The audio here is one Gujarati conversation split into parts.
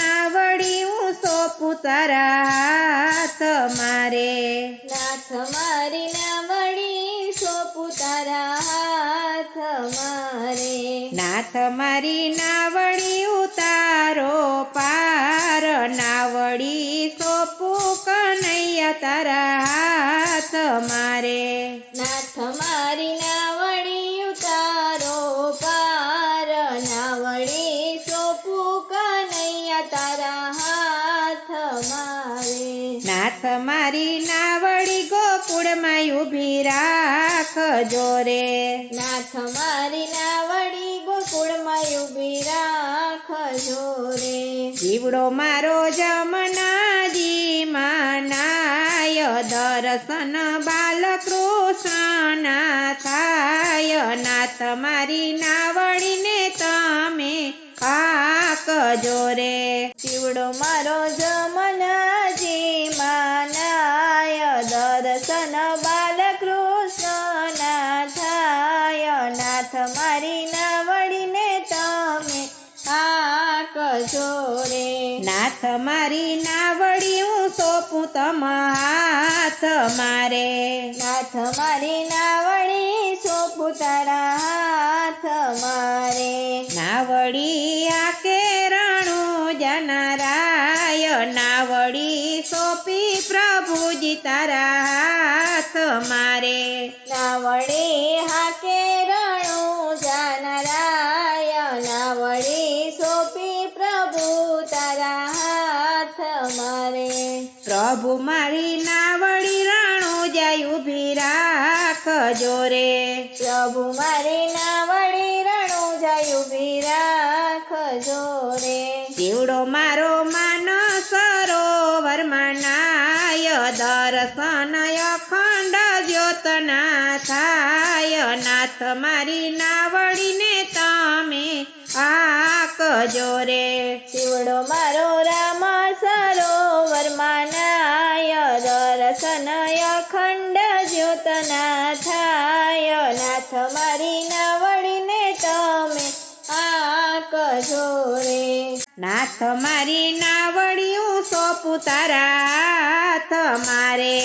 નાવડી હું સોંપું તારા હાથ મારે, નાથ મારી નાવડી સોંપું તારા હાથ મારે, નાથ મારી નાવડી ઉતારો પાર, નાવડી સોંપું કનૈયા તારા હાથ મારે, નાથ મારી નાવડી ઉતારો પાર, નાવડી સોંપું કનૈયા તારા હાથ મારે, નાથ મારી નાવડી ગોકુળમાં ઊભી રાખજો રે, નાથ મારી નાવડી ગોકુળમાં ઊભી રાખજો રે, જીવડો મારો જમનાજી માનાય, દર્શન બાલકૃષ્ણના થાય, નાથ મારી નાવડીને તમે આકજો રે, શિવડો મારો જમનાજી માનાય, દર્શન બાલકૃષ્ણના થાય, નાથ મારી નાવડીને તમે આકજો રે, નાથ મારી નાવડી હું સોંપું તમ હાથ મારે, નાથ મારી નાવડી સોંપું તારા હાથ મારે, નાવડી આ કેરણું જનરાય, નાવડી સોંપી પ્રભુજી તારા હાથ મારે, નાવડી હાકે રણું જાનરાય, નાવડી સોંપી પ્રભુ તારા હાથ મારે, પ્રભુ મારી નાવડી રાણું જાય ઊભી રાખજો રે, પ્રભુ મારી નાવડી રણું જાય ઊભી રાખજો રે, જીવડો મારો માનસ સરોવરમાં નાય, દર્શન અખંડ જ્યોતના થાય, નાથ મારી નાવડીને તમે આકજો રે, શિવડો મારો રામ સરોવરમાં નાય, દર્શન અખંડ જ્યોતના થાય, નાથ મારી નાવડીને તમે આકજો રે, નાથ મારી નાવડી હું સોંપું તારા હાથ મારે,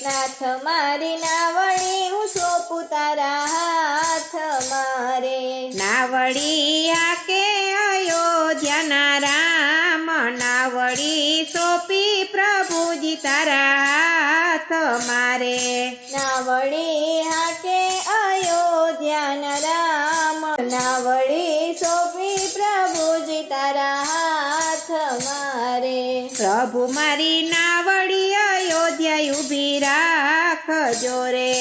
નાથ મારી નાવડી હું સોંપું તારા હાથ મારે, નાવડી આકે અયોધ્યાના રામ, નાવડી સોંપી પ્રભુજી તારા હાથ મારે, નાવડી હાકે અયોધ્યાના રામ, નાવડી સોંપી પ્રભુજી તારા હાથ મારે, પ્રભુ મારી નાવડી અયોધ્યા ઊભી રાખજો રે,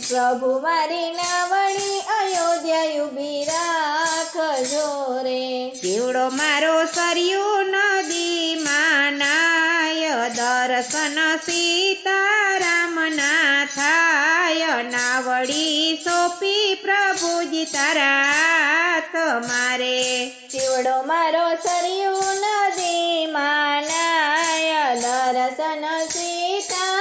પ્રભુ મારી નાવડી અયોધ્યા ઊભી રાખજો રે, જીવડો મારો સરયુ નદીમાં નાય, દર્શન સીતારામના થાય, નાવડી સોંપી પ્રભુજી તારા હાથ મારે, શિવડો મારો સરયુ નદીમાં નાય, દર્શન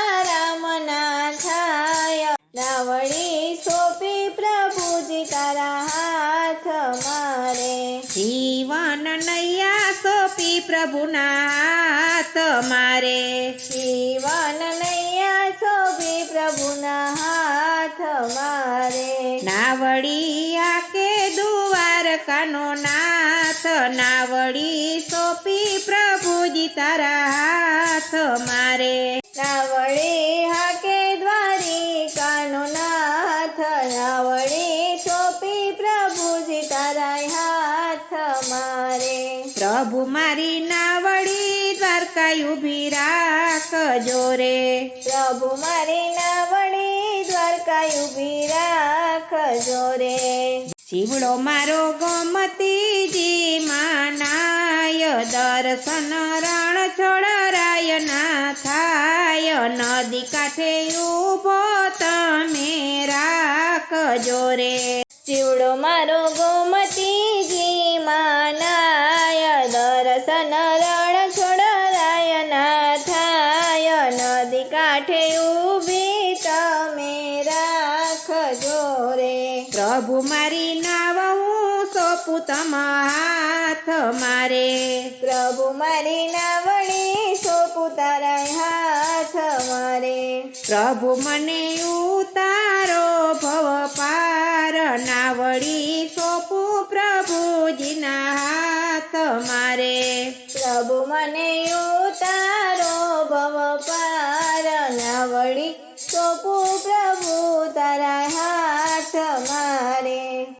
સીતારામના થાય, નાવડી સોંપી પ્રભુજી તારા હાથ મારે, જીવન નૈયા સોંપી પ્રભુના હાથ મારે, જીવન નૈયા સોંપી પ્રભુના હાથ મારે, નાવડી આકે દ્વારકાનો નાથ, નાવડી સોંપી પ્રભુજી તારા હાથ મારે, નાવડી હાકે દ્વારિકાનો નાથ, નાવડી સોંપી પ્રભુજી તારા હાથ મારે, પ્રભુ મારી નાવડી દ્વારકા ઊભી રાખજો રે, પ્રભુ મારી નાવડી દ્વારકા ઊભી રાખજો રે, જીવડો મારો ગોમતીજી માનાય, દર્શન રણ છોડરાય ના થાય, નદી કાંઠે ઊભો તમે રાખજો રે, જીવડો મારો ગોમતીજી માનાય, દર્શન રણ છોડરાય ના થાય, નદી કાંઠે ઊભી તમે રાખજો રે, પ્રભુ મારી નાવ હું સોંપું તમ હાથ મારે. પ્રભુ મારી નાવડી સોંપું તારા હાથ મારે. પ્રભુ મને ઉતારો ભવ પાર, નાવડી સોંપું પ્રભુજીના હાથ મારે. પ્રભુ મને ઉતારો